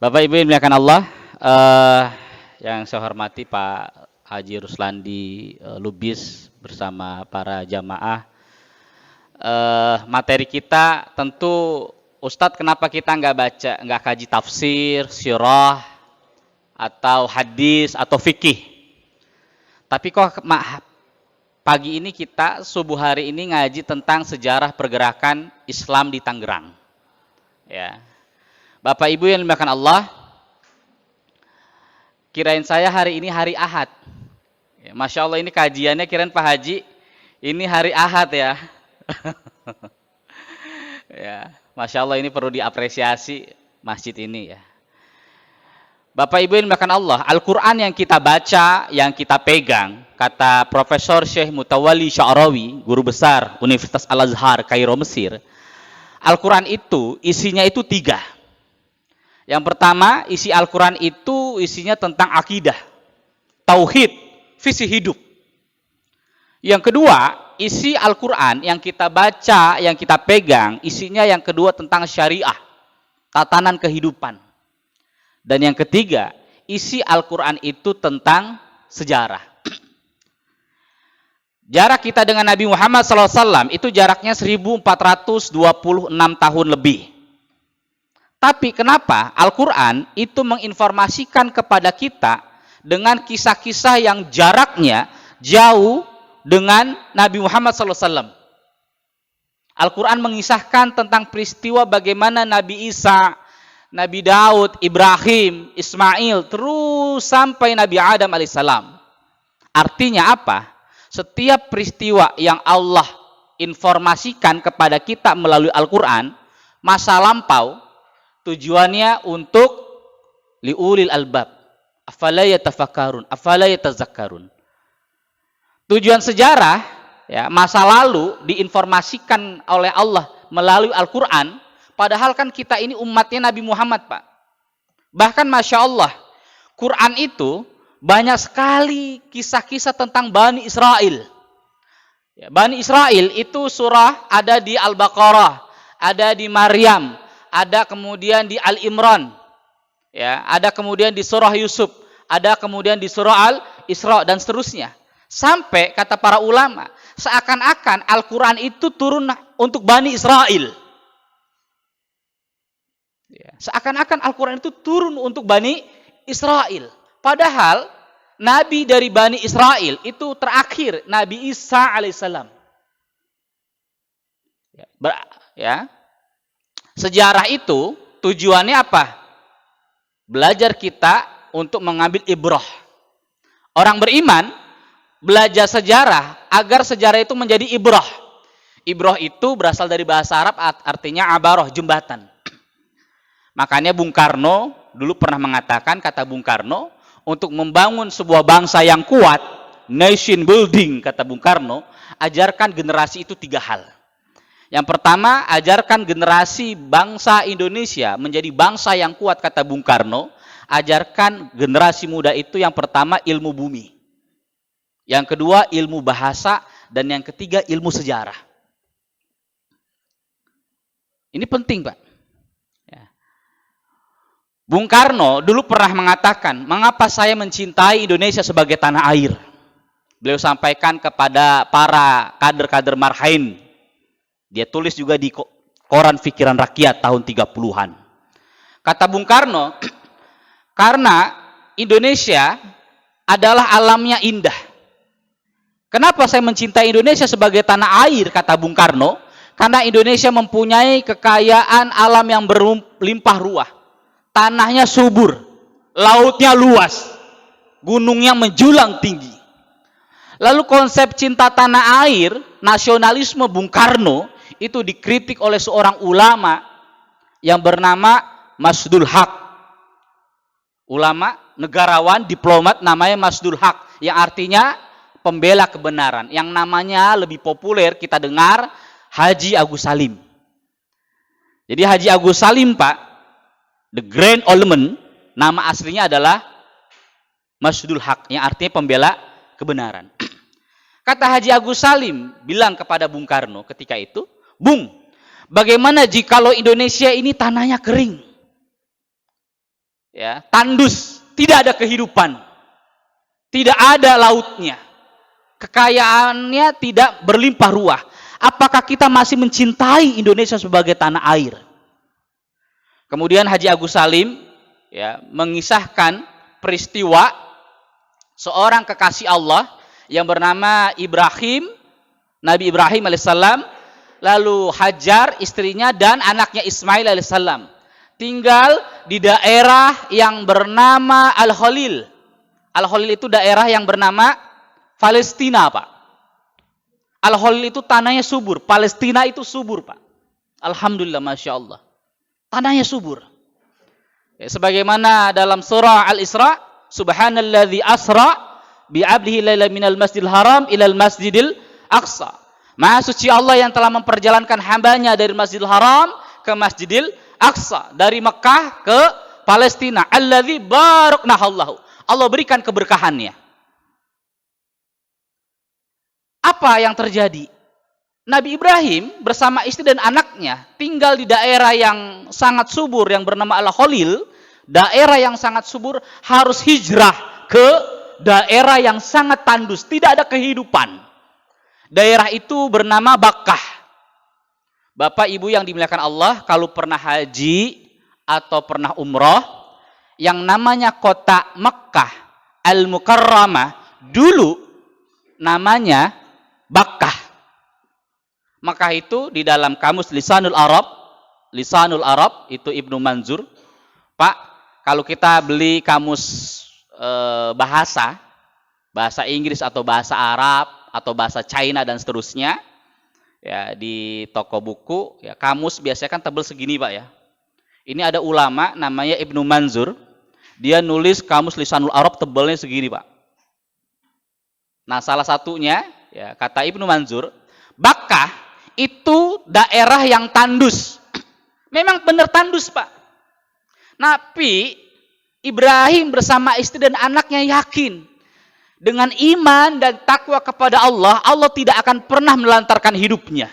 Bapak Ibu yang dimuliakan Allah, eh, yang saya hormati Pak Haji Ruslandi Lubis bersama para jamaah. Materi kita tentu Ustadz, kenapa kita nggak kaji tafsir, sirah, atau hadis, atau fikih? Tapi kok pagi ini kita subuh hari ini ngaji tentang sejarah pergerakan Islam di Tangerang. Ya. Bapak Ibu yang dimuliakan Allah, kirain saya hari ini hari Ahad. Ya, Masya Allah, ini kajiannya kirain Pak Haji ini hari Ahad ya. Ya, Masya Allah, ini perlu diapresiasi masjid ini ya. Bapak Ibu yang dimuliakan Allah, Al-Quran yang kita baca, yang kita pegang, kata Profesor Syekh Mutawalli Sya'rawi, guru besar Universitas Al-Azhar, Kairo, Mesir, Al-Quran itu isinya itu 3. Yang pertama, isi Al-Quran itu isinya tentang akidah, tauhid, visi hidup. Yang kedua, isi Al-Quran yang kita baca, yang kita pegang, isinya yang kedua tentang syariah, tatanan kehidupan. Dan yang ketiga, isi Al-Quran itu tentang sejarah. Jarak kita dengan Nabi Muhammad SAW itu jaraknya 1426 tahun lebih. Tapi kenapa Al-Quran itu menginformasikan kepada kita dengan kisah-kisah yang jaraknya jauh dengan Nabi Muhammad SAW. Al-Quran mengisahkan tentang peristiwa bagaimana Nabi Isa, Nabi Daud, Ibrahim, Ismail, terus sampai Nabi Adam alaihissalam. Artinya apa? Setiap peristiwa yang Allah informasikan kepada kita melalui Al-Quran, masa lampau, tujuannya untuk liulil albab, afala yatafakkarun, afala yatazakkarun. Tujuan sejarah, ya, masa lalu diinformasikan oleh Allah melalui Al-Quran, padahal kan kita ini umatnya Nabi Muhammad, Pak. Bahkan Masya Allah, Quran itu banyak sekali kisah-kisah tentang Bani Israel. Ya, Bani Israel itu surah ada di Al-Baqarah, ada di Maryam, ada kemudian di Al-Imran, ya, ada kemudian di surah Yusuf, ada kemudian di surah Al-Isra, dan seterusnya. Sampai kata para ulama, seakan-akan Al-Quran itu turun untuk Bani Israel. Ya, seakan-akan Al-Quran itu turun untuk Bani Israel. Padahal Nabi dari Bani Israel itu terakhir Nabi Isa alaihissalam. Ya. Sejarah itu tujuannya apa? Belajar kita untuk mengambil ibrah. Orang beriman belajar sejarah agar sejarah itu menjadi ibrah. Ibrah itu berasal dari bahasa Arab, artinya abaroh, jembatan. Makanya Bung Karno dulu pernah mengatakan, kata Bung Karno, untuk membangun sebuah bangsa yang kuat, nation building, kata Bung Karno, ajarkan generasi itu 3 hal. Yang pertama, ajarkan generasi bangsa Indonesia menjadi bangsa yang kuat, kata Bung Karno. Ajarkan generasi muda itu yang pertama ilmu bumi. Yang kedua ilmu bahasa. Dan yang ketiga ilmu sejarah. Ini penting, Pak. Ya. Bung Karno dulu pernah mengatakan, mengapa saya mencintai Indonesia sebagai tanah air? Beliau sampaikan kepada para kader-kader Marhain. Dia tulis juga di koran Pikiran Rakyat tahun 30-an. Kata Bung Karno, karena Indonesia adalah alamnya indah. Kenapa saya mencintai Indonesia sebagai tanah air, kata Bung Karno? Karena Indonesia mempunyai kekayaan alam yang berlimpah ruah. Tanahnya subur, lautnya luas, gunungnya menjulang tinggi. Lalu konsep cinta tanah air, nasionalisme Bung Karno, itu dikritik oleh seorang ulama yang bernama Masdul Haq. Ulama, negarawan, diplomat namanya Masdul Haq, yang artinya pembela kebenaran. Yang namanya lebih populer kita dengar Haji Agus Salim. Jadi Haji Agus Salim, Pak, the Grand Old Man, nama aslinya adalah Masdul Haq, yang artinya pembela kebenaran. Kata Haji Agus Salim bilang kepada Bung Karno ketika itu, Bung, bagaimana jikalau Indonesia ini tanahnya kering? ya, tandus, tidak ada kehidupan, tidak ada lautnya, kekayaannya tidak berlimpah ruah. Apakah kita masih mencintai Indonesia sebagai tanah air? Kemudian Haji Agus Salim ya mengisahkan peristiwa seorang kekasih Allah yang bernama Ibrahim, Nabi Ibrahim alaihissalam, lalu Hajar istrinya dan anaknya Ismail alaihissalam tinggal di daerah yang bernama Al-Khalil. Al-Khalil itu daerah yang bernama Palestina, Pak. Al-Khalil itu tanahnya subur, Palestina itu subur, Pak. Alhamdulillah, Masya Allah. Tanahnya subur. Ya, sebagaimana dalam surah Al-Isra, Subhanalladzi asra bi'abdihi laila minal masjidil haram ilal masjidil aqsa. Maha suci Allah yang telah memperjalankan hambanya dari Masjidil Haram ke Masjidil Aqsa, dari Mekah ke Palestina. Alladzi baraknahallahu. Allah berikan keberkahannya. Apa yang terjadi? Nabi Ibrahim bersama istri dan anaknya tinggal di daerah yang sangat subur yang bernama Al-Khalil. Daerah yang sangat subur, harus hijrah ke daerah yang sangat tandus, tidak ada kehidupan. Daerah itu bernama Bakkah. Bapak Ibu yang dimuliakan Allah, kalau pernah haji atau pernah umroh, yang namanya kota Mekkah Al-Mukarramah dulu namanya Bakkah. Makkah itu di dalam kamus Lisanul Arab itu Ibnu Manzur. Pak, kalau kita beli kamus bahasa Inggris atau bahasa Arab atau bahasa China dan seterusnya, ya di toko buku, ya kamus biasanya kan tebel segini, Pak ya. Ini ada ulama namanya Ibnu Manzur, dia nulis kamus Lisanul Arab tebelnya segini, Pak. Nah, salah satunya, ya kata Ibnu Manzur, Bakkah itu daerah yang tandus. Memang benar tandus, Pak. Tapi Ibrahim bersama istri dan anaknya yakin dengan iman dan takwa kepada Allah, Allah tidak akan pernah melantarkan hidupnya.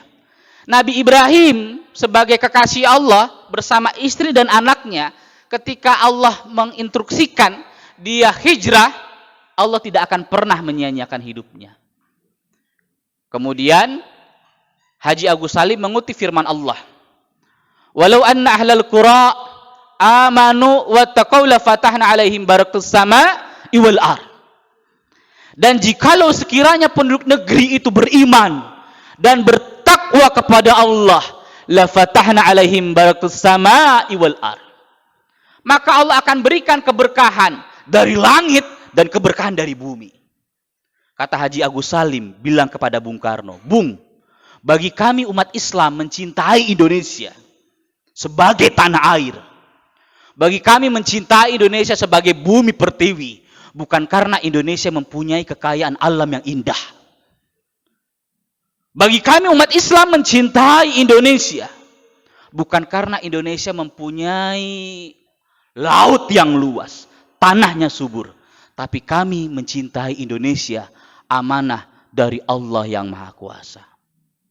Nabi Ibrahim sebagai kekasih Allah bersama istri dan anaknya, ketika Allah menginstruksikan dia hijrah, Allah tidak akan pernah menyia-nyiakan hidupnya. Kemudian Haji Agus Salim mengutip firman Allah, walau anna ahlal qura amanu wattaqau la fatahna alaihim barakas sama'i wal ardh. Dan jikalau sekiranya penduduk negeri itu beriman dan bertakwa kepada Allah, la fatahna alaihim barakas sama'i wal ardh. Maka Allah akan berikan keberkahan dari langit dan keberkahan dari bumi. Kata Haji Agus Salim bilang kepada Bung Karno, Bung, bagi kami umat Islam mencintai Indonesia sebagai tanah air. Bagi kami mencintai Indonesia sebagai bumi pertiwi, bukan karena Indonesia mempunyai kekayaan alam yang indah. Bagi kami umat Islam mencintai Indonesia bukan karena Indonesia mempunyai laut yang luas, tanahnya subur, tapi kami mencintai Indonesia amanah dari Allah yang Maha Kuasa.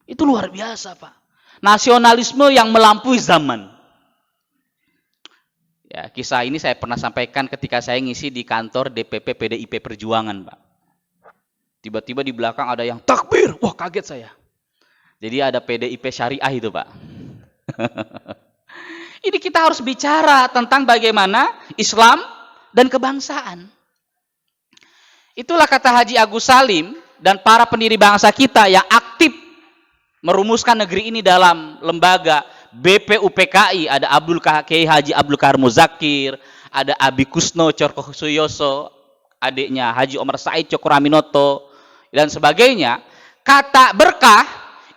Itu luar biasa, Pak. Nasionalisme yang melampaui zaman. Ya, kisah ini saya pernah sampaikan ketika saya ngisi di kantor DPP PDIP Perjuangan, Pak. Tiba-tiba di belakang ada yang takbir. Wah, kaget saya. Jadi ada PDIP Syariah itu, Pak. Ini kita harus bicara tentang bagaimana Islam dan kebangsaan. Itulah kata Haji Agus Salim dan para pendiri bangsa kita yang aktif merumuskan negeri ini dalam lembaga BPUPKI. Ada Kiai Haji Abdul Kahar Muzakir, ada Abi Kusno Corko Suyoso, adiknya Haji Omar Said Cokroaminoto, dan sebagainya. Kata berkah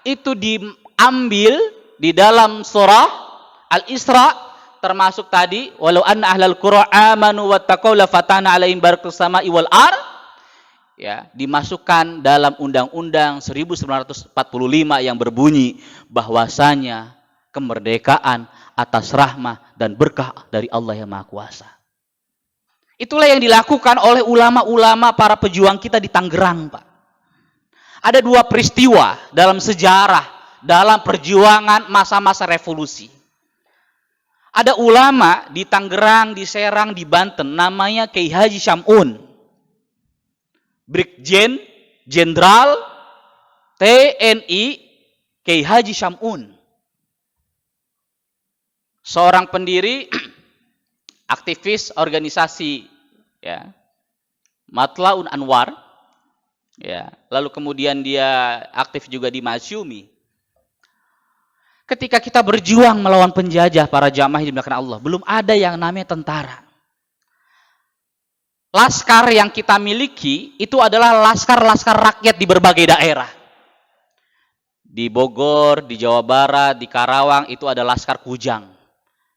itu diambil di dalam surah Al-Isra, termasuk tadi walau anna ahlal qura amanu wattaqau la fatahna alaihim barakas sama'i wal ardh, ya, dimasukkan dalam Undang-Undang 1945 yang berbunyi bahwasanya kemerdekaan atas rahmah dan berkah dari Allah yang Maha Kuasa. Itulah yang dilakukan oleh ulama-ulama para pejuang kita di Tangerang, Pak. Ada dua peristiwa dalam sejarah, dalam perjuangan masa-masa revolusi. Ada ulama di Tangerang, di Serang, di Banten, namanya Kiai Haji Syam'un. Brigjen Jenderal TNI Kiai Haji Syam'un. Seorang pendiri aktivis organisasi ya, Matlaun Anwar. Ya, lalu kemudian dia aktif juga di Masyumi. Ketika kita berjuang melawan penjajah, para jamaah yang dimuliakan Allah, belum ada yang namanya tentara. Laskar yang kita miliki itu adalah laskar-laskar rakyat di berbagai daerah. Di Bogor, di Jawa Barat, di Karawang itu ada laskar Kujang.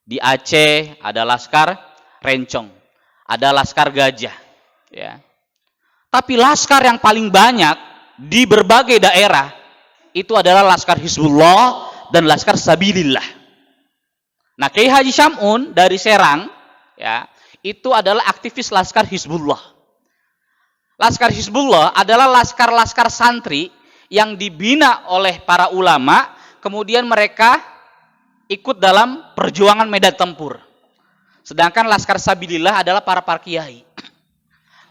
Di Aceh ada laskar Rencong. Ada laskar Gajah. Ya. Tapi laskar yang paling banyak di berbagai daerah itu adalah laskar Hizbullah dan laskar Sabilillah. Nah, Kiai Haji Syam'un dari Serang, ya, itu adalah aktivis laskar Hizbullah. Laskar Hizbullah adalah laskar-laskar santri yang dibina oleh para ulama, kemudian mereka ikut dalam perjuangan medan tempur. Sedangkan laskar Sabilillah adalah para kiai.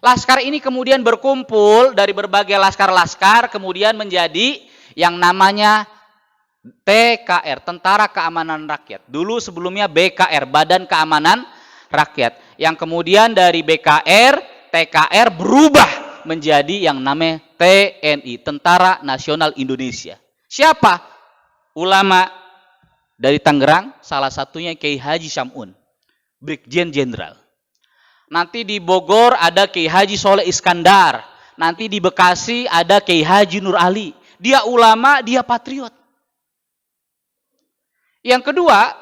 Laskar ini kemudian berkumpul dari berbagai laskar-laskar, kemudian menjadi yang namanya TKR, Tentara Keamanan Rakyat. Dulu sebelumnya BKR, Badan Keamanan Rakyat. Yang kemudian dari BKR, TKR berubah menjadi yang namanya TNI, Tentara Nasional Indonesia. Siapa? Ulama dari Tangerang, salah satunya Kiai Haji Syam'un, Brigjen Jenderal. Nanti di Bogor ada Kiai Haji Soleh Iskandar. Nanti di Bekasi ada Kiai Haji Nur Ali. Dia ulama, dia patriot. Yang kedua,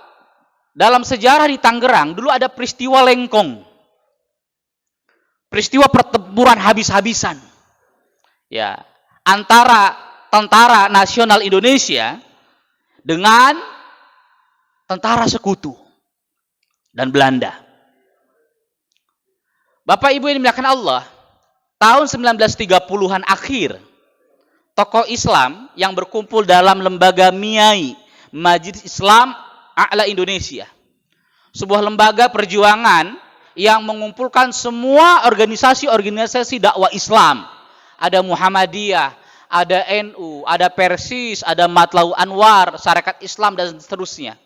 dalam sejarah di Tangerang, dulu ada peristiwa Lengkong. Peristiwa pertempuran habis-habisan. Ya, antara Tentara Nasional Indonesia dengan tentara sekutu dan Belanda. Bapak Ibu yang dimuliakan Allah, tahun 1930-an akhir, tokoh Islam yang berkumpul dalam lembaga MIAI, Majelis Islam A'la Indonesia. Sebuah lembaga perjuangan yang mengumpulkan semua organisasi-organisasi dakwah Islam. Ada Muhammadiyah, ada NU, ada Persis, ada Matlaun Anwar, Sarekat Islam, dan seterusnya.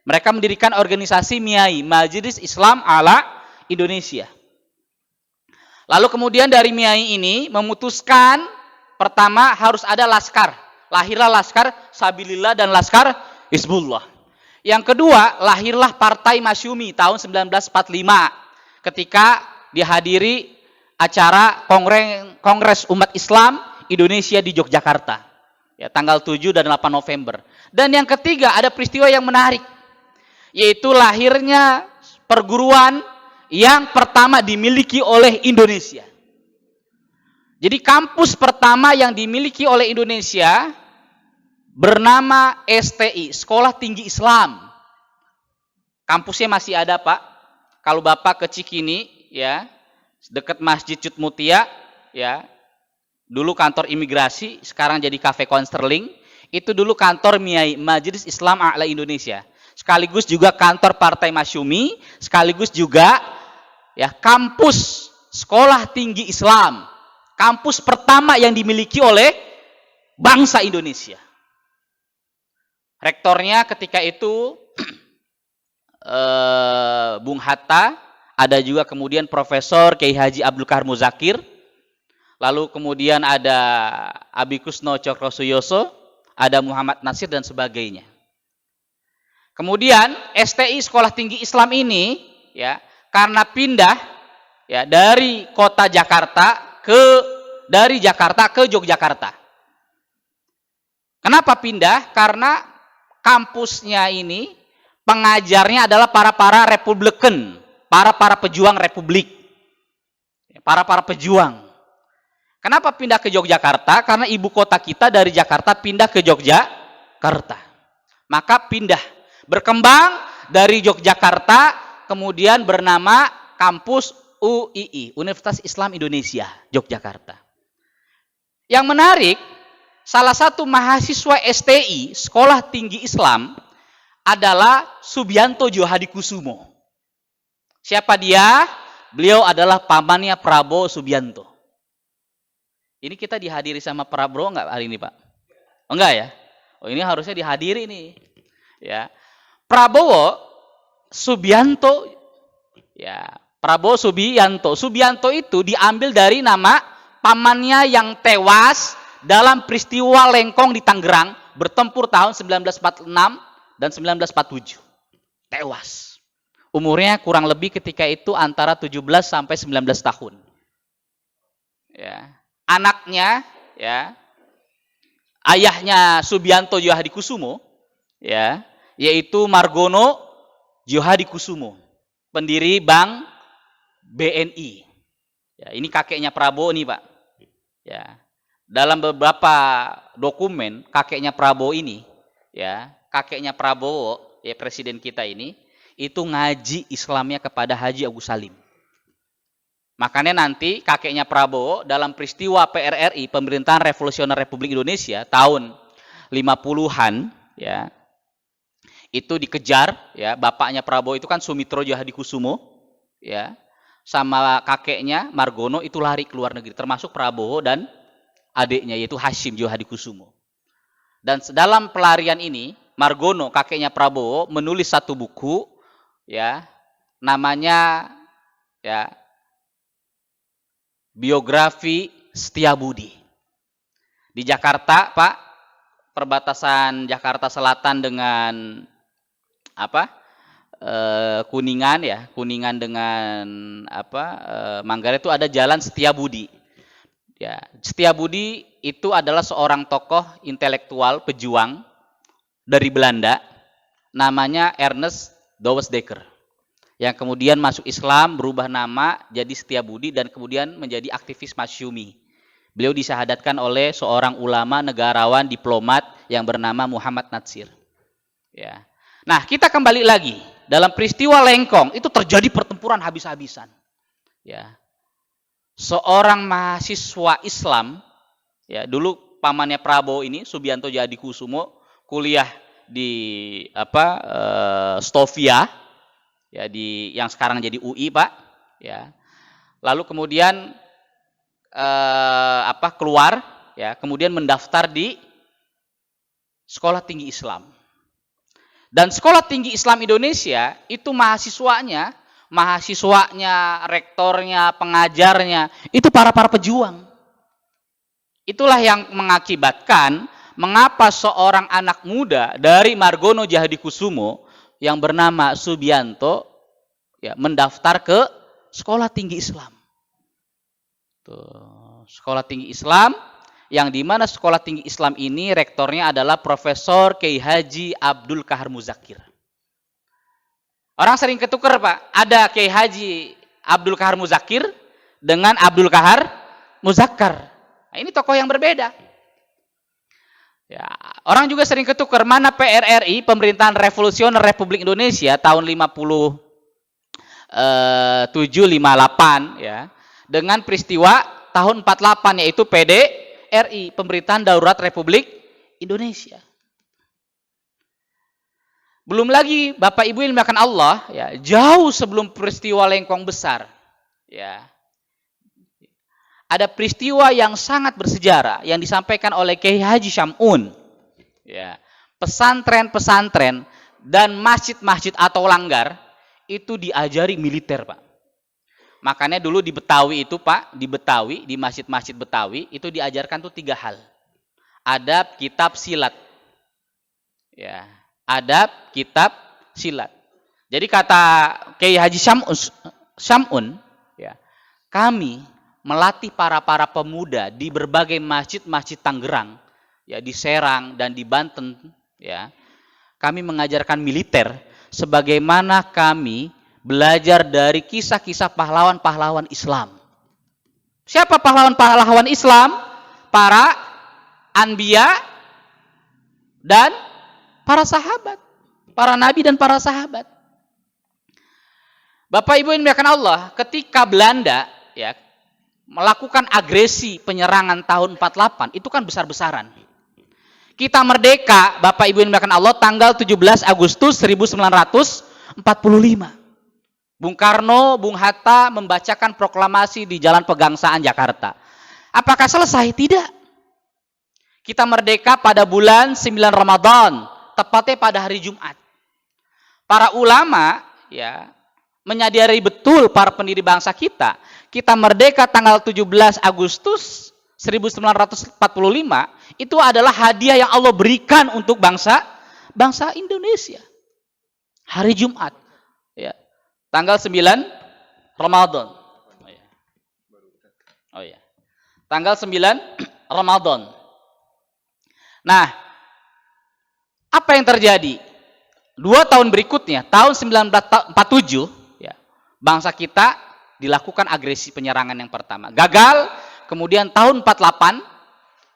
Mereka mendirikan organisasi MIAI, Majelis Islam A'la Indonesia. Lalu kemudian dari MIAI ini memutuskan pertama harus ada laskar. Lahirlah laskar Sabilillah dan laskar Hizbullah. Yang kedua, lahirlah Partai Masyumi tahun 1945 ketika dihadiri acara Kongres Umat Islam Indonesia di Yogyakarta. Ya, tanggal 7 dan 8 November. Dan yang ketiga, ada peristiwa yang menarik, yaitu lahirnya perguruan yang pertama dimiliki oleh Indonesia. Jadi kampus pertama yang dimiliki oleh Indonesia bernama STI, Sekolah Tinggi Islam. Kampusnya masih ada, Pak. Kalau Bapak ke Cikini, ya, dekat Masjid Cut Mutia, ya. Dulu kantor imigrasi, sekarang jadi kafe konseling. Itu dulu kantor MIAI, Majelis Islam A'la Indonesia. Sekaligus juga kantor Partai Masyumi, sekaligus juga ya kampus Sekolah Tinggi Islam, kampus pertama yang dimiliki oleh bangsa Indonesia. Rektornya ketika itu Bung Hatta, ada juga kemudian Profesor Kiai Haji Abdul Kahar Muzakir, lalu kemudian ada Abi Kusno Cokrosuyoso, ada Muhammad Nasir dan sebagainya. Kemudian STI Sekolah Tinggi Islam ini ya karena pindah ya dari kota Jakarta dari Jakarta ke Yogyakarta. Kenapa pindah? Karena kampusnya ini pengajarnya adalah para Republikan, para pejuang Republik, para pejuang. Kenapa pindah ke Yogyakarta? Karena ibu kota kita dari Jakarta pindah ke Yogyakarta. Maka pindah, berkembang dari Yogyakarta. Kemudian bernama kampus UII, Universitas Islam Indonesia, Yogyakarta. Yang menarik, salah satu mahasiswa STI, Sekolah Tinggi Islam, adalah Subianto Djohadikusumo. Siapa dia? Beliau adalah pamannya Prabowo Subianto. Ini kita dihadiri sama Prabowo enggak hari ini, Pak? Oh, enggak ya? Oh, ini harusnya dihadiri nih. Ya. Prabowo Subianto, ya, Prabowo Subianto. Subianto itu diambil dari nama pamannya yang tewas dalam peristiwa Lengkong di Tangerang bertempur tahun 1946 dan 1947. Tewas. Umurnya kurang lebih ketika itu antara 17 sampai 19 tahun. Ya. Anaknya, ya, ayahnya Subianto Djohadikusumo, ya, yaitu Margono Djohadikusumo, pendiri Bank BNI. Ya, ini kakeknya Prabowo nih, Pak. Ya. Dalam beberapa dokumen kakeknya Prabowo ini, ya, kakeknya Prabowo, ya, presiden kita ini, itu ngaji Islamnya kepada Haji Agus Salim. Makanya nanti kakeknya Prabowo dalam peristiwa PRRI, Pemerintahan Revolusioner Republik Indonesia tahun 50-an, ya, itu dikejar, ya, bapaknya Prabowo itu kan Sumitro Djohadikusumo, ya, sama kakeknya Margono itu lari ke luar negeri, termasuk Prabowo dan adiknya yaitu Hashim Djohadikusumo. Dan dalam pelarian ini, Margono, kakeknya Prabowo, menulis satu buku, ya, namanya, ya, Biografi Setiabudi. Di Jakarta, Pak, perbatasan Jakarta Selatan dengan apa? Kuningan, ya, Kuningan dengan apa? Manggarai itu ada Jalan Setiabudi. Ya, Setiabudi itu adalah seorang tokoh intelektual pejuang dari Belanda, namanya Ernest Douwes-Dekker, yang kemudian masuk Islam, berubah nama jadi Setiabudi dan kemudian menjadi aktivis Masyumi. Beliau disyahadatkan oleh seorang ulama, negarawan, diplomat yang bernama Muhammad Natsir. Ya. Nah, kita kembali lagi dalam peristiwa Lengkong itu terjadi pertempuran habis-habisan. Ya. Seorang mahasiswa Islam, ya, dulu pamannya Prabowo ini Subianto Djohadikusumo kuliah di Stovia, ya, di yang sekarang jadi UI, Pak, ya. Lalu kemudian keluar, ya, kemudian mendaftar di Sekolah Tinggi Islam. Dan Sekolah Tinggi Islam Indonesia itu mahasiswanya, rektornya, pengajarnya itu para pejuang. Itulah yang mengakibatkan mengapa seorang anak muda dari Margono Djohadikusumo yang bernama Subianto, ya, mendaftar ke Sekolah Tinggi Islam. Tuh, Sekolah Tinggi Islam, yang dimana Sekolah Tinggi Islam ini rektornya adalah Profesor Kiai Haji Abdul Kahar Muzakir. Orang sering ketukar, Pak. Ada Kiai Haji Abdul Kahar Muzakir dengan Abdul Kahar Muzakkar. Nah, ini tokoh yang berbeda. Ya, orang juga sering ketukar mana PRRI, Pemerintahan Revolusioner Republik Indonesia tahun 57-58, ya, dengan peristiwa tahun 48 yaitu PDRI, Pemerintahan Darurat Republik Indonesia. Belum lagi Bapak Ibu yang dimuliakan Allah, ya, jauh sebelum peristiwa Lengkong besar, ya, ada peristiwa yang sangat bersejarah yang disampaikan oleh Kiai Haji Syam'un. Ya, pesantren-pesantren dan masjid-masjid atau langgar itu diajari militer, Pak. Makanya dulu di Betawi itu, Pak, di Betawi, di masjid-masjid Betawi itu diajarkan tuh 3 hal. Adab, kitab, silat. Ya, adab, kitab, silat. Jadi kata Kiai Haji Syam'un, ya, kami melatih para pemuda di berbagai masjid-masjid Tangerang, ya, di Serang dan di Banten, ya. Kami mengajarkan militer sebagaimana kami belajar dari kisah-kisah pahlawan-pahlawan Islam. Siapa pahlawan-pahlawan Islam? Para anbiya dan para sahabat, para nabi dan para sahabat. Bapak Ibu yang dimuliakan Allah, ketika Belanda, ya, melakukan agresi penyerangan tahun 48 itu kan besar-besaran. Kita merdeka, Bapak Ibu yang dimuliakan Allah, tanggal 17 Agustus 1945. Bung Karno, Bung Hatta membacakan proklamasi di Jalan Pegangsaan Jakarta. Apakah selesai? Tidak. Kita merdeka pada bulan 9 Ramadan, tepatnya pada hari Jumat. Para ulama ya menyadari betul para pendiri bangsa kita merdeka tanggal 17 Agustus 1945 itu adalah hadiah yang Allah berikan untuk bangsa Indonesia. Hari Jumat ya. Tanggal 9 Ramadan. Oh ya. Tanggal 9 Ramadan. Nah, apa yang terjadi? 2 tahun berikutnya, tahun 1947, ya, bangsa kita dilakukan agresi penyerangan yang pertama. Gagal, kemudian tahun 48,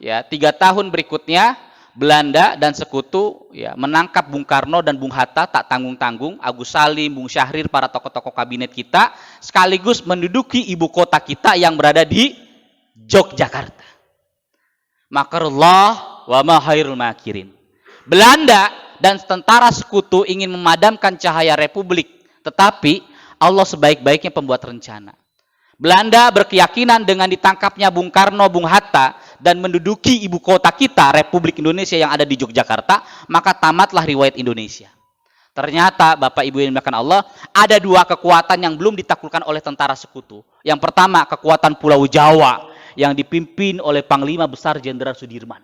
ya, 3 tahun berikutnya, Belanda dan sekutu ya, menangkap Bung Karno dan Bung Hatta tak tanggung-tanggung, Agus Salim, Bung Syahrir, para tokoh-tokoh kabinet kita, sekaligus menduduki ibu kota kita yang berada di Yogyakarta. Makarullah wa ma khairul makirin. Belanda dan tentara sekutu ingin memadamkan cahaya republik, tetapi Allah sebaik-baiknya pembuat rencana. Belanda berkeyakinan dengan ditangkapnya Bung Karno, Bung Hatta dan menduduki ibu kota kita, Republik Indonesia yang ada di Yogyakarta, maka tamatlah riwayat Indonesia. Ternyata Bapak Ibu yang dimuliakan Allah, ada 2 kekuatan yang belum ditaklukkan oleh tentara sekutu. Yang pertama, kekuatan Pulau Jawa yang dipimpin oleh Panglima Besar Jenderal Sudirman.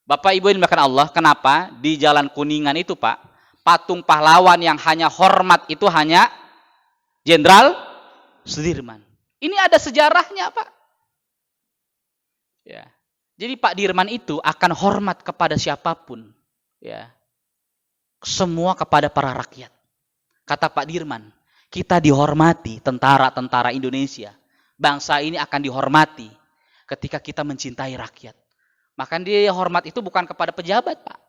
Bapak Ibu yang dimuliakan Allah, kenapa di Jalan Kuningan itu, Pak, patung pahlawan yang hanya hormat itu hanya Jenderal Sudirman. Ini ada sejarahnya, Pak. Ya. Jadi Pak Dirman itu akan hormat kepada siapapun, ya. Semua kepada para rakyat. Kata Pak Dirman, kita dihormati tentara-tentara Indonesia. Bangsa ini akan dihormati ketika kita mencintai rakyat. Maka dia hormat itu bukan kepada pejabat, Pak.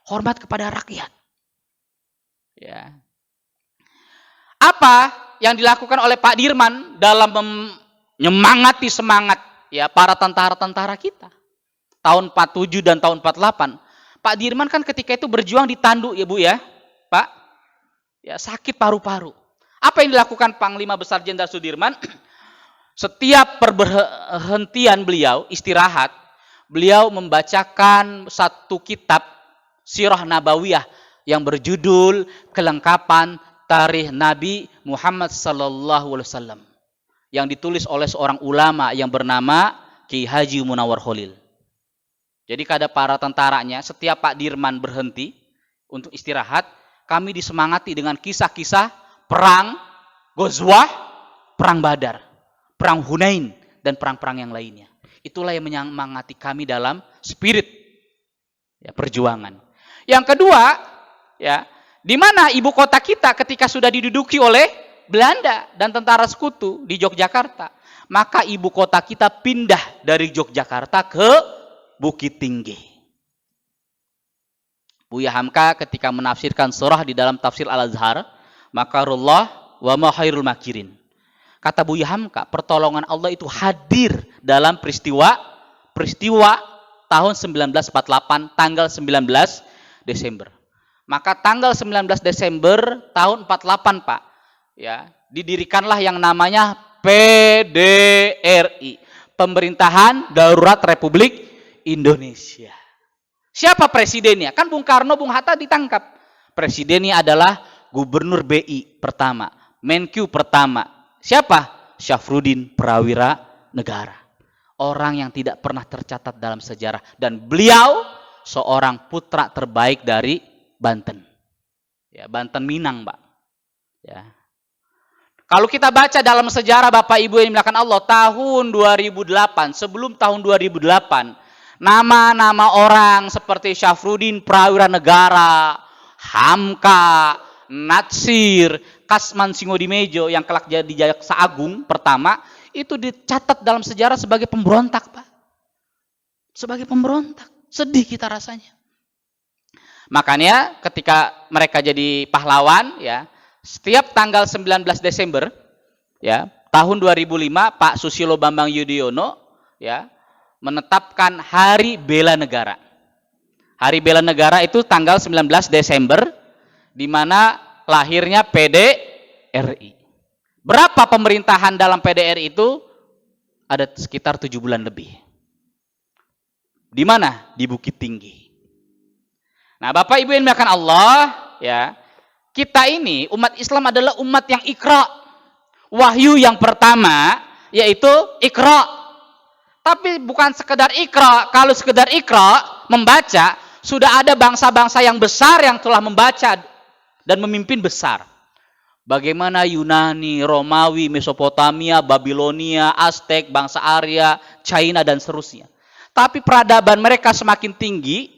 Hormat kepada rakyat. Ya. Apa yang dilakukan oleh Pak Dirman dalam menyemangati semangat ya para tentara-tentara kita? Tahun 47 dan tahun 48. Pak Dirman kan ketika itu berjuang di Tanduk ya Bu ya, Pak. Ya, sakit paru-paru. Apa yang dilakukan Panglima Besar Jenderal Sudirman? Setiap perberhentian beliau istirahat, beliau membacakan satu kitab Sirah Nabawiyah yang berjudul Kelengkapan Tarikh Nabi Muhammad sallallahu alaihi wasallam yang ditulis oleh seorang ulama yang bernama Ki Haji Munawar Khalil. Jadi kada para tentaranya setiap Pak Dirman berhenti untuk istirahat, kami disemangati dengan kisah-kisah perang Ghazwah, perang Badar, perang Hunain dan perang-perang yang lainnya. Itulah yang menyemangati kami dalam spirit ya, perjuangan. Yang kedua, ya, di mana ibu kota kita ketika sudah diduduki oleh Belanda dan tentara sekutu di Yogyakarta, maka ibu kota kita pindah dari Yogyakarta ke Bukit Tinggi. Buya Hamka ketika menafsirkan surah di dalam tafsir Al-Azhar, makarullah wa ma khairul makirin. Kata Buya Hamka, pertolongan Allah itu hadir dalam peristiwa tahun 1948, tanggal 19 Desember. Maka tanggal 19 Desember tahun 48, Pak, ya, didirikanlah yang namanya PDRI, Pemerintahan Darurat Republik Indonesia. Siapa presidennya? Kan Bung Karno, Bung Hatta ditangkap. Presidennya adalah Gubernur BI pertama, Menkyu pertama. Siapa? Syafruddin Prawira Negara. Orang yang tidak pernah tercatat dalam sejarah. Dan beliau seorang putra terbaik dari Banten. Ya, Banten Minang, Pak. Ya. Kalau kita baca dalam sejarah Bapak Ibu yang dimuliakan Allah, tahun 2008, sebelum tahun 2008, nama-nama orang seperti Syafruddin Prawira Negara, Hamka, Natsir, Kasman Singodimejo yang kelak jadi Jaksa Agung pertama, itu dicatat dalam sejarah sebagai pemberontak, Pak. Sebagai pemberontak. Sedih kita rasanya. Makanya ketika mereka jadi pahlawan, ya, setiap tanggal 19 Desember, ya, tahun 2005 Pak Susilo Bambang Yudhoyono, ya, menetapkan Hari Bela Negara. Hari Bela Negara itu tanggal 19 Desember, di mana lahirnya PDRI. Berapa pemerintahan dalam PDRI itu? Ada sekitar 7 bulan lebih. Di mana? Di Bukit Tinggi. Nah, Bapak Ibu yang dimuliakan Allah, ya, kita ini umat Islam adalah umat yang Iqra. Wahyu yang pertama yaitu Iqra. Tapi bukan sekedar Iqra. Kalau sekedar Iqra, membaca, sudah ada bangsa-bangsa yang besar yang telah membaca dan memimpin besar. Bagaimana Yunani, Romawi, Mesopotamia, Babilonia, Aztek, bangsa Arya, China, dan seterusnya. Tapi peradaban mereka semakin tinggi,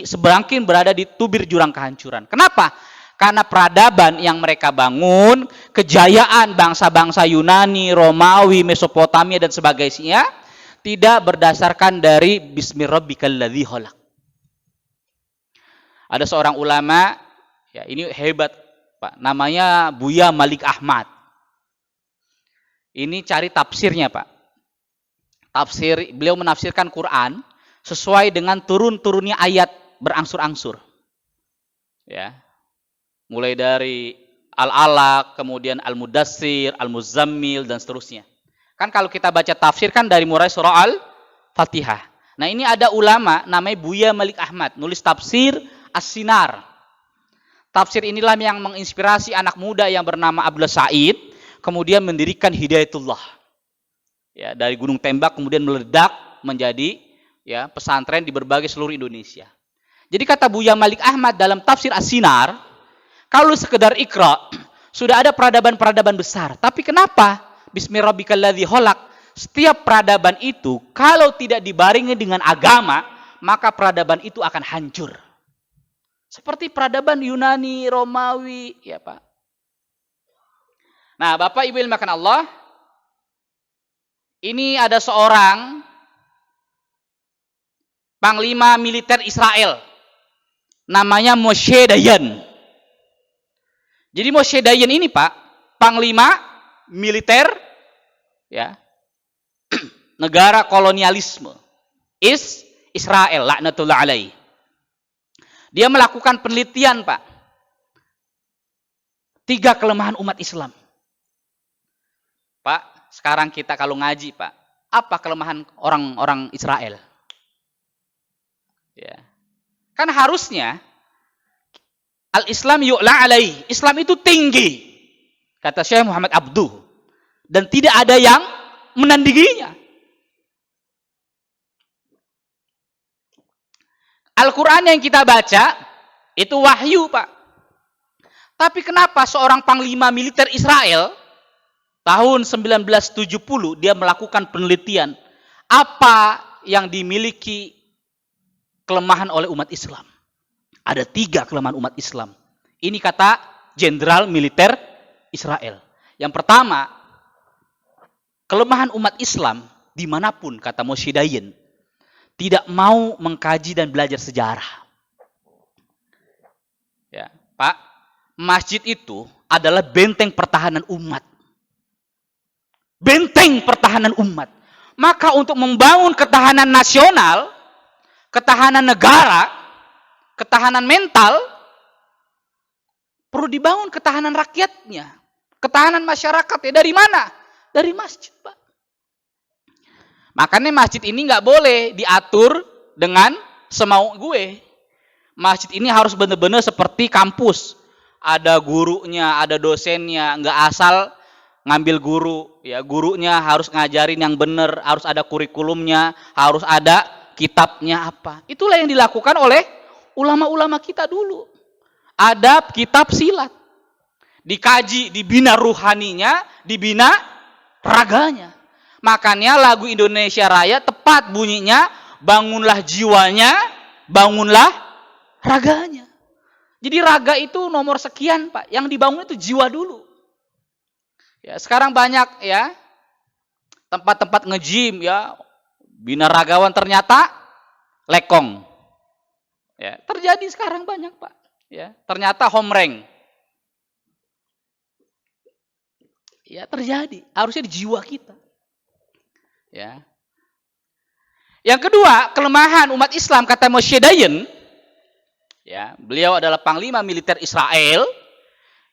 semakin berada di tubir jurang kehancuran. Kenapa? Karena peradaban yang mereka bangun, kejayaan bangsa-bangsa Yunani, Romawi, Mesopotamia, dan sebagainya, tidak berdasarkan dari Bismillahirrahmanirrahim khalaq. Ada seorang ulama, ya ini hebat Pak, namanya Buya Malik Ahmad. Ini cari tafsirnya Pak. Beliau menafsirkan Quran sesuai dengan turun-turunnya ayat berangsur-angsur. Ya. Mulai dari Al-Alaq, kemudian Al-Mudassir, Al-Muzammil, dan seterusnya. Kan kalau kita baca tafsir kan dari mulai surah Al-Fatihah. Nah ini ada ulama namanya Buya Malik Ahmad, nulis tafsir As-Sinar. Tafsir inilah yang menginspirasi anak muda yang bernama Abdullah Said, kemudian mendirikan Hidayatullah. Ya, dari Gunung Tembak kemudian meledak menjadi ya pesantren di berbagai seluruh Indonesia. Jadi kata Buya Malik Ahmad dalam tafsir As-Sinar, kalau sekedar Iqra, sudah ada peradaban-peradaban besar. Tapi kenapa? Bismillahirrahmanirrahim. Setiap peradaban itu, kalau tidak dibarengi dengan agama, maka peradaban itu akan hancur. Seperti peradaban Yunani, Romawi, ya Pak. Nah, Bapak Ibu yang dimuliakan Allah, ini ada seorang panglima militer Israel, namanya Moshe Dayan. Jadi Moshe Dayan ini Pak, panglima militer ya negara kolonialisme Israel, laknatullah alaih. Dia melakukan penelitian Pak, 3 kelemahan umat Islam. Pak, sekarang kita kalau ngaji Pak, apa kelemahan orang-orang Israel? Ya. Kan harusnya Al-Islam yu'la alaih. Islam itu tinggi. Kata Syekh Muhammad Abduh. Dan tidak ada yang menandinginya. Al-Quran yang kita baca, itu wahyu Pak. Tapi kenapa seorang panglima militer Israel, tahun 1970, dia melakukan penelitian. Apa yang dimiliki kelemahan oleh umat Islam? Ada 3 kelemahan umat Islam. Ini kata jenderal militer Israel. Yang pertama, kelemahan umat Islam dimanapun, kata Moshe Dayan, tidak mau mengkaji dan belajar sejarah. Ya, Pak, masjid itu adalah benteng pertahanan umat. Benteng pertahanan umat. Maka untuk membangun ketahanan nasional, ketahanan negara, ketahanan mental, perlu dibangun ketahanan rakyatnya, ketahanan masyarakatnya. Dari mana? Dari masjid, Pak. Makanya masjid ini nggak boleh diatur dengan semau gue. Masjid ini harus benar-benar seperti kampus. Ada gurunya, ada dosennya, nggak asal ngambil guru. Ya, gurunya harus ngajarin yang benar, harus ada kurikulumnya, harus ada kitabnya apa. Itulah yang dilakukan oleh ulama-ulama kita dulu. Adab, kitab, silat. Dikaji, dibina ruhaninya, dibina raganya. Makanya lagu Indonesia Raya tepat bunyinya, bangunlah jiwanya, bangunlah raganya. Jadi raga itu nomor sekian Pak. Yang dibangun itu jiwa dulu. Ya, sekarang banyak ya tempat-tempat nge-gym ya, bina ragawan ternyata lekong. Ya, terjadi sekarang banyak Pak. Ya, ternyata home rank. Ya, terjadi. Harusnya di jiwa kita. Ya. Yang kedua, kelemahan umat Islam kata Moshe Dayan, ya, beliau adalah panglima militer Israel.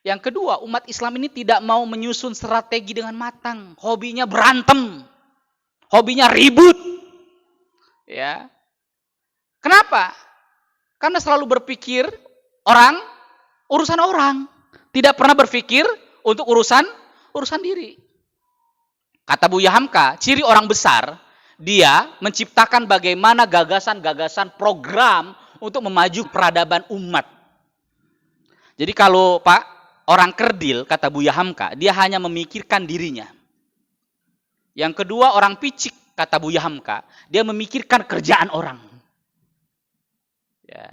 Yang kedua, umat Islam ini tidak mau menyusun strategi dengan matang, hobinya berantem, hobinya ribut. Ya. Kenapa? Karena selalu berpikir urusan orang, tidak pernah berpikir untuk urusan diri. Kata Buya Hamka, ciri orang besar, dia menciptakan bagaimana gagasan-gagasan program untuk memaju peradaban umat. Jadi kalau Pak, orang kerdil, kata Buya Hamka, dia hanya memikirkan dirinya. Yang kedua, orang picik, kata Buya Hamka, dia memikirkan kerjaan orang. Ya.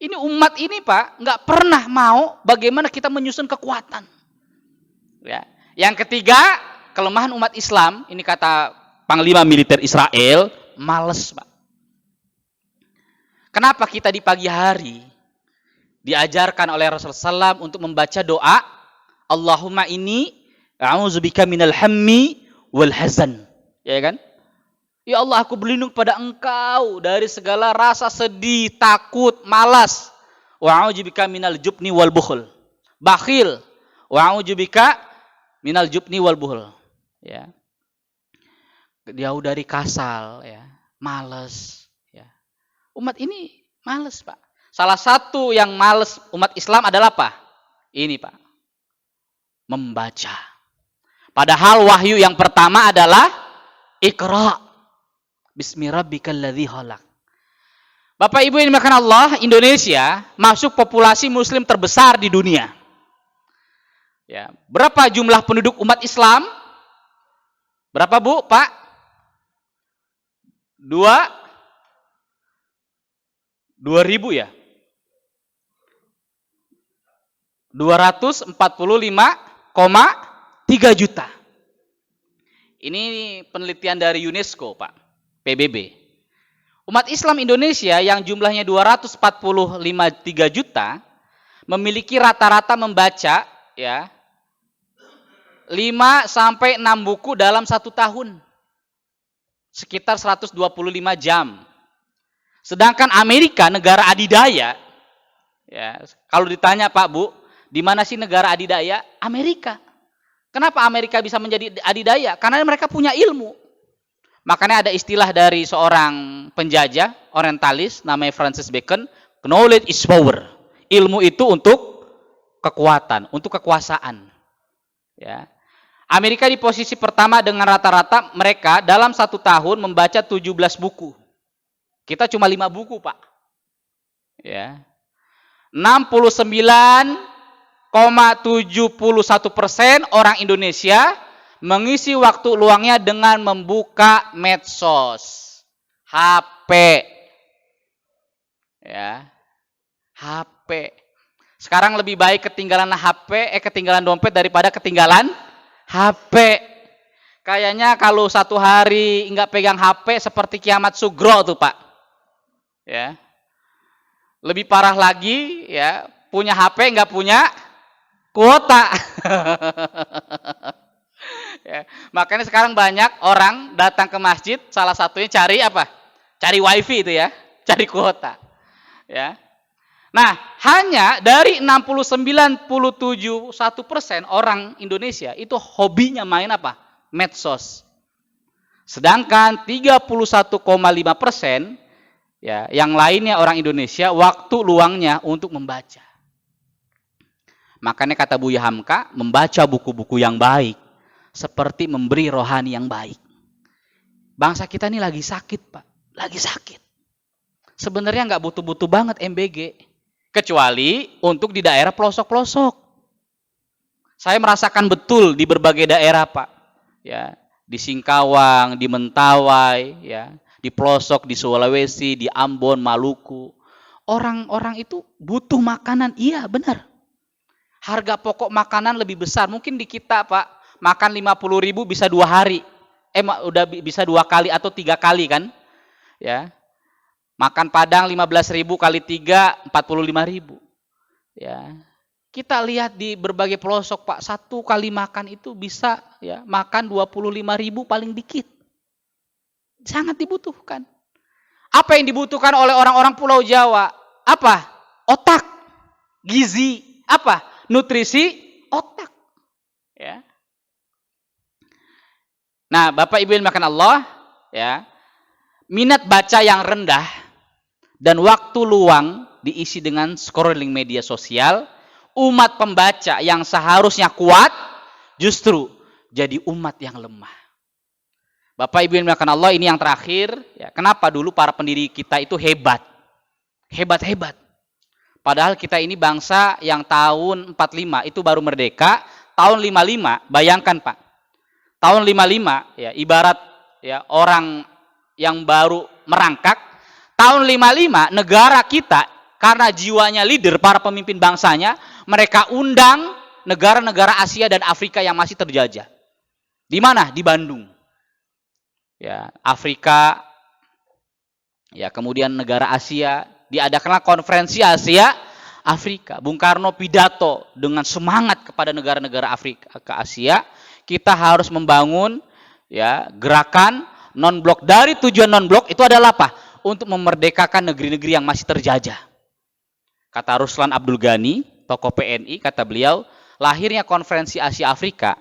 Ini umat ini Pak, nggak pernah mau bagaimana kita menyusun kekuatan. Ya. Yang ketiga, kelemahan umat Islam, ini kata panglima militer Israel, males Pak. Kenapa kita di pagi hari diajarkan oleh Rasulullah SAW untuk membaca doa, Allahumma inni a'udzubika minal hammi wal hazan. Ya kan? Ya Allah, aku berlindung pada Engkau dari segala rasa sedih, takut, malas. Wa a'udzubika minal jubni wal bukhul. Bakhil. Wa a'udzubika minal jubni wal bukhul. Ya. Jauh dari kasal, ya, males, ya. Umat ini males Pak. Salah satu yang males umat Islam adalah apa? Ini Pak, membaca. Padahal wahyu yang pertama adalah Iqra bismi rabbikal ladzi khalaq. Bapak Ibu yang dimuliakan Allah, Indonesia masuk populasi muslim terbesar di dunia. Ya, berapa jumlah penduduk umat Islam? Berapa Bu, Pak? 2.000 ya? 245,3 juta. Ini penelitian dari UNESCO, Pak. PBB. Umat Islam Indonesia yang jumlahnya 245,3 juta memiliki rata-rata membaca ya 5 sampai 6 buku dalam 1 tahun. Sekitar 125 jam. Sedangkan Amerika, negara adidaya, ya, kalau ditanya Pak Bu, di mana sih negara adidaya? Amerika. Kenapa Amerika bisa menjadi adidaya? Karena mereka punya ilmu. Makanya ada istilah dari seorang penjajah orientalis namanya Francis Bacon, knowledge is power. Ilmu itu untuk kekuatan, untuk kekuasaan. Ya. Amerika di posisi pertama dengan rata-rata mereka dalam 1 tahun membaca 17 buku. Kita cuma 5 buku, Pak. Ya. 69,71% orang Indonesia mengisi waktu luangnya dengan membuka medsos, HP. Ya. HP. Sekarang lebih baik ketinggalan ketinggalan dompet daripada ketinggalan HP. Kayaknya kalau 1 hari nggak pegang HP seperti kiamat sugro tuh Pak. Ya. Lebih parah lagi ya, punya HP nggak punya kuota. Ya. Makanya sekarang banyak orang datang ke masjid, salah satunya cari apa? Cari wifi itu ya, cari kuota. Ya. Nah, hanya dari 69,71% orang Indonesia itu hobinya main apa? Medsos. Sedangkan 31,5% ya, yang lainnya orang Indonesia waktu luangnya untuk membaca. Makanya kata Buya Hamka, membaca buku-buku yang baik seperti memberi rohani yang baik. Bangsa kita ini lagi sakit, Pak. Lagi sakit. Sebenarnya nggak butuh-butuh banget MBG. Kecuali untuk di daerah pelosok-pelosok. Saya merasakan betul di berbagai daerah, Pak. Ya, di Singkawang, di Mentawai, ya, di pelosok, di Sulawesi, di Ambon, Maluku. Orang-orang itu butuh makanan, iya benar. Harga pokok makanan lebih besar. Mungkin di kita, Pak, makan 50.000 bisa 2 hari. Udah bisa 2 kali atau 3 kali kan? Ya. Makan Padang 15.000 kali 3, 45.000. Ya. Kita lihat di berbagai pelosok, Pak, 1 kali makan itu bisa ya makan 25.000 paling dikit. Sangat dibutuhkan. Apa yang dibutuhkan oleh orang-orang Pulau Jawa? Apa? Otak, gizi, apa? Nutrisi otak. Ya. Nah, Bapak Ibu yang dimuliakan Allah, ya, minat baca yang rendah dan waktu luang diisi dengan scrolling media sosial, umat pembaca yang seharusnya kuat justru jadi umat yang lemah. Bapak Ibu yang dimuliakan Allah, ini yang terakhir, ya, kenapa dulu para pendiri kita itu hebat? Hebat-hebat. Padahal kita ini bangsa yang tahun 45 itu baru merdeka, tahun 55, bayangkan Pak. Tahun 55 ya, ibarat ya orang yang baru merangkak, tahun 55 negara kita karena jiwanya leader, para pemimpin bangsanya, mereka undang negara-negara Asia dan Afrika yang masih terjajah. Di mana? Di Bandung. Ya, Afrika, ya, kemudian negara Asia, diadakanlah konferensi Asia Afrika. Bung Karno pidato dengan semangat kepada negara-negara Afrika ke Asia, kita harus membangun ya gerakan non-blok. Dari tujuan non-blok itu adalah apa? Untuk memerdekakan negeri-negeri yang masih terjajah. Kata Ruslan Abdul Ghani, tokoh PNI, kata beliau, lahirnya konferensi Asia Afrika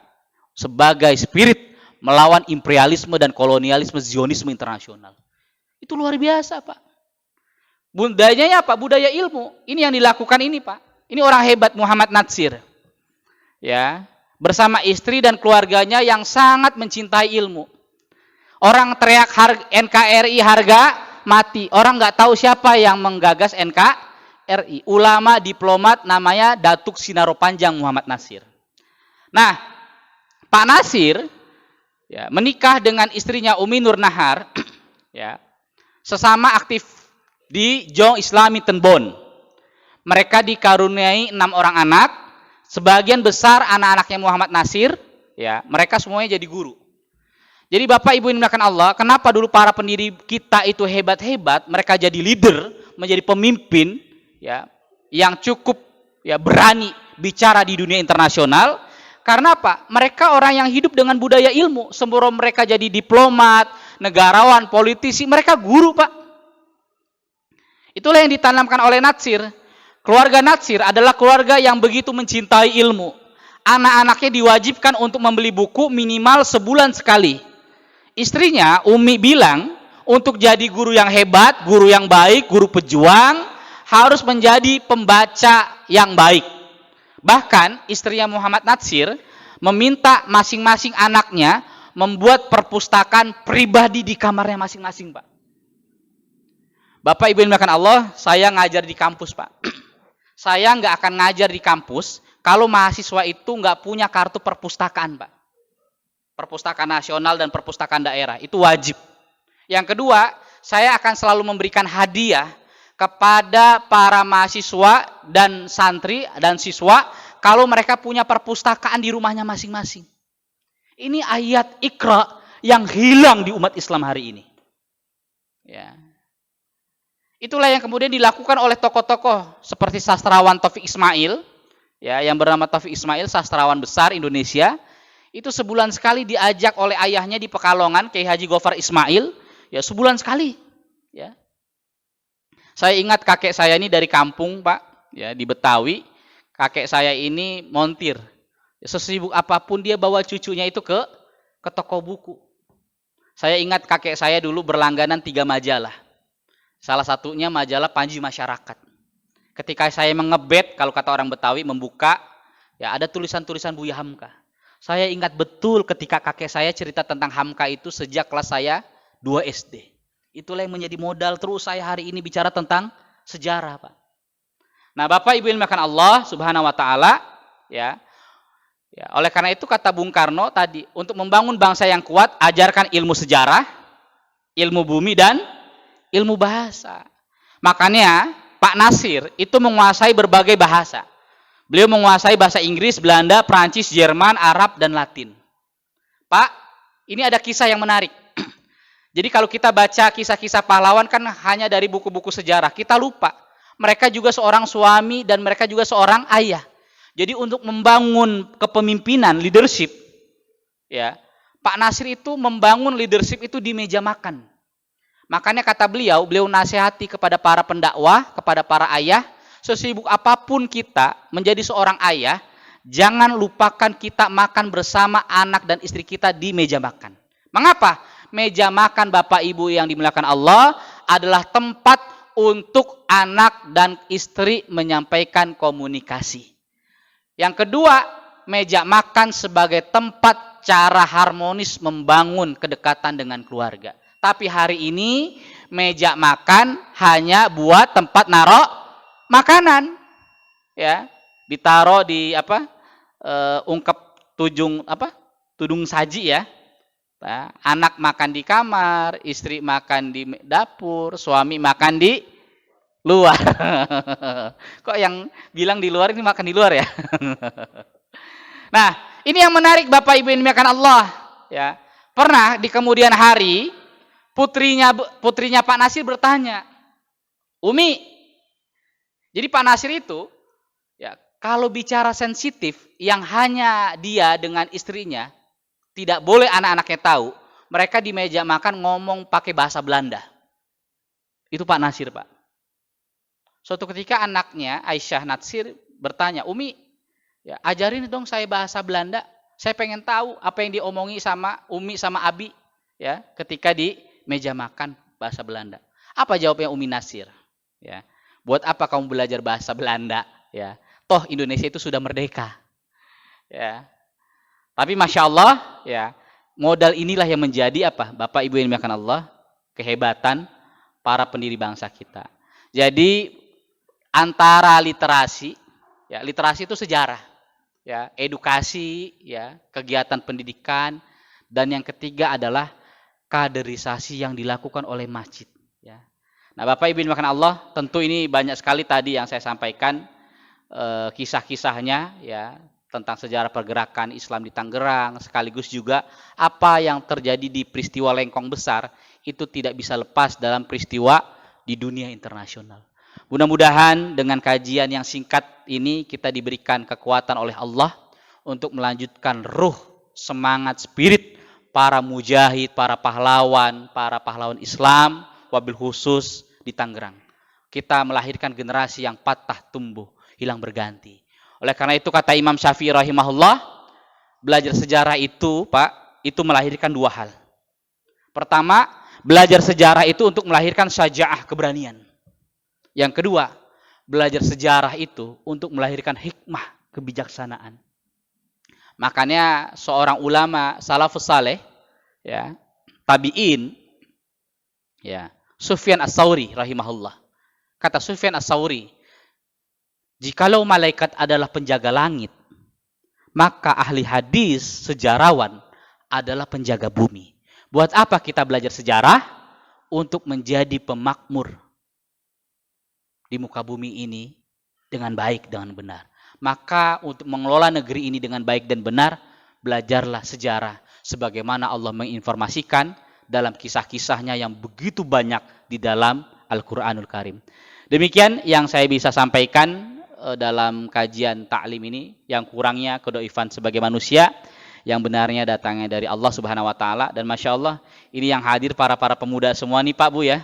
sebagai spirit melawan imperialisme dan kolonialisme Zionisme internasional. Itu luar biasa, Pak. Budayanya apa? Budaya ilmu. Ini yang dilakukan ini, Pak. Ini orang hebat, Muhammad Natsir. Ya, bersama istri dan keluarganya yang sangat mencintai ilmu. Orang teriak NKRI harga mati. Orang nggak tahu siapa yang menggagas NKRI. Ulama, diplomat, namanya Datuk Sinaropanjang Muhammad Natsir. Nah, Pak Natsir ya, menikah dengan istrinya Umi Nur Nahar, ya, sesama aktif di Jong Islami Tenbon. Mereka dikaruniai 6 orang anak, sebagian besar anak-anaknya Muhammad Natsir, ya, mereka semuanya jadi guru. Jadi Bapak Ibu yang dimuliakan Allah, kenapa dulu para pendiri kita itu hebat-hebat, mereka jadi leader, menjadi pemimpin, ya, yang cukup ya berani bicara di dunia internasional? Karena apa? Mereka orang yang hidup dengan budaya ilmu. Sebelum mereka jadi diplomat, negarawan, politisi, mereka guru, Pak. Itulah yang ditanamkan oleh Natsir. Keluarga Natsir adalah keluarga yang begitu mencintai ilmu. Anak-anaknya diwajibkan untuk membeli buku minimal sebulan sekali. Istrinya, Umi, bilang, untuk jadi guru yang hebat, guru yang baik, guru pejuang, harus menjadi pembaca yang baik. Bahkan istrinya Muhammad Natsir meminta masing-masing anaknya membuat perpustakaan pribadi di kamarnya masing-masing, Pak. Bapak Ibu yang dimuliakan Allah, saya ngajar di kampus, Pak. Saya nggak akan ngajar di kampus kalau mahasiswa itu nggak punya kartu perpustakaan, Pak. Perpustakaan nasional dan perpustakaan daerah, itu wajib. Yang kedua, saya akan selalu memberikan hadiah kepada para mahasiswa dan santri dan siswa kalau mereka punya perpustakaan di rumahnya masing-masing. Ini ayat Iqra yang hilang di umat Islam hari ini. Ya. Itulah yang kemudian dilakukan oleh tokoh-tokoh seperti sastrawan Taufik Ismail, ya, yang bernama Taufik Ismail, sastrawan besar Indonesia. Itu sebulan sekali diajak oleh ayahnya di Pekalongan, Kiai Haji Gofar Ismail, ya, sebulan sekali, ya. Saya ingat kakek saya ini dari kampung, Pak, ya, di Betawi. Kakek saya ini montir. Sesibuk apapun dia bawa cucunya itu ke toko buku. Saya ingat kakek saya dulu berlangganan 3 majalah. Salah satunya majalah Panji Masyarakat. Ketika saya mengebet, kalau kata orang Betawi, membuka, ya, ada tulisan-tulisan Buya Hamka. Saya ingat betul ketika kakek saya cerita tentang Hamka itu sejak kelas saya 2 SD. Itulah yang menjadi modal terus saya hari ini bicara tentang sejarah, Pak. Nah, Bapak Ibu yang dimuliakan Allah Subhanahu wa taala, ya. Ya, oleh karena itu kata Bung Karno tadi, untuk membangun bangsa yang kuat, ajarkan ilmu sejarah, ilmu bumi dan ilmu bahasa. Makanya Pak Natsir itu menguasai berbagai bahasa. Beliau menguasai bahasa Inggris, Belanda, Prancis, Jerman, Arab, dan Latin. Pak, ini ada kisah yang menarik. Jadi kalau kita baca kisah-kisah pahlawan kan hanya dari buku-buku sejarah, kita lupa. Mereka juga seorang suami dan mereka juga seorang ayah. Jadi untuk membangun kepemimpinan, leadership, ya, Pak Natsir itu membangun leadership itu di meja makan. Makanya kata beliau nasihati kepada para pendakwah, kepada para ayah, sesibuk apapun kita menjadi seorang ayah, jangan lupakan kita makan bersama anak dan istri kita di meja makan. Mengapa? Meja makan Bapak Ibu yang dimuliakan Allah adalah tempat untuk anak dan istri menyampaikan komunikasi. Yang kedua, meja makan sebagai tempat cara harmonis membangun kedekatan dengan keluarga. Tapi hari ini meja makan hanya buat tempat narok makanan, ya, ditaruh di ungkep tudung saji ya. Anak makan di kamar, istri makan di dapur, suami makan di luar. Kok yang bilang di luar ini makan di luar ya? Nah, ini yang menarik Bapak Ibu yang dimuliakan Allah, ya. Pernah di kemudian hari putrinya Pak Nasir bertanya, "Umi, jadi Pak Nasir itu ya kalau bicara sensitif yang hanya dia dengan istrinya, tidak boleh anak-anaknya tahu. Mereka di meja makan ngomong pakai bahasa Belanda." Itu Pak Nasir, Pak. Suatu ketika anaknya Aisyah Natsir bertanya, "Umi, ya ajarin dong saya bahasa Belanda. Saya pengen tahu apa yang diomongi sama Umi sama Abi ya ketika di meja makan bahasa Belanda." Apa jawabnya Umi Nasir? Ya, buat apa kamu belajar bahasa Belanda? Ya, toh Indonesia itu sudah merdeka. Ya, tapi masya Allah, ya modal inilah yang menjadi apa? Bapak Ibu yang dimuliakan Allah, kehebatan para pendiri bangsa kita. Jadi antara literasi, ya literasi itu sejarah, ya edukasi, ya kegiatan pendidikan, dan yang ketiga adalah kaderisasi yang dilakukan oleh masjid. Ya. Nah, Bapak Ibu yang dimuliakan Allah, tentu ini banyak sekali tadi yang saya sampaikan kisah-kisahnya, ya tentang sejarah pergerakan Islam di Tangerang, sekaligus juga apa yang terjadi di peristiwa Lengkong Besar itu tidak bisa lepas dalam peristiwa di dunia internasional. Mudah-mudahan dengan kajian yang singkat ini kita diberikan kekuatan oleh Allah untuk melanjutkan ruh, semangat, spirit para mujahid, para pahlawan Islam, wabil khusus di Tangerang. Kita melahirkan generasi yang patah tumbuh, hilang berganti. Oleh karena itu kata Imam Syafi'i rahimahullah, belajar sejarah itu, Pak, itu melahirkan dua hal. Pertama, belajar sejarah itu untuk melahirkan syaja'ah, keberanian. Yang kedua, belajar sejarah itu untuk melahirkan hikmah, kebijaksanaan. Makanya seorang ulama salafus saleh, ya, tabi'in, ya, Sufyan Ats-Tsauri rahimahullah. Kata Sufyan Ats-Tsauri, jikalau malaikat adalah penjaga langit, maka ahli hadis, sejarawan adalah penjaga bumi. Buat apa kita belajar sejarah? Untuk menjadi pemakmur di muka bumi ini dengan baik, dengan benar. Maka untuk mengelola negeri ini dengan baik dan benar, belajarlah sejarah. Sebagaimana Allah menginformasikan dalam kisah-kisahnya yang begitu banyak di dalam Al-Quranul Karim. Demikian yang saya bisa sampaikan dalam kajian ta'lim ini. Yang kurangnya kedoifan sebagai manusia, yang benarnya datangnya dari Allah Subhanahu wa taala. Dan Masya Allah, ini yang hadir para pemuda semua nih Pak Bu ya.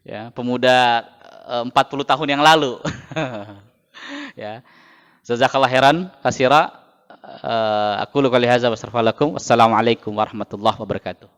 Ya, pemuda 40 tahun yang lalu. Ya. Jazakallah khairan katsira. Aku qouli hadza wa astaghfirullahaladzim. Wassalamualaikum warahmatullahi wabarakatuh.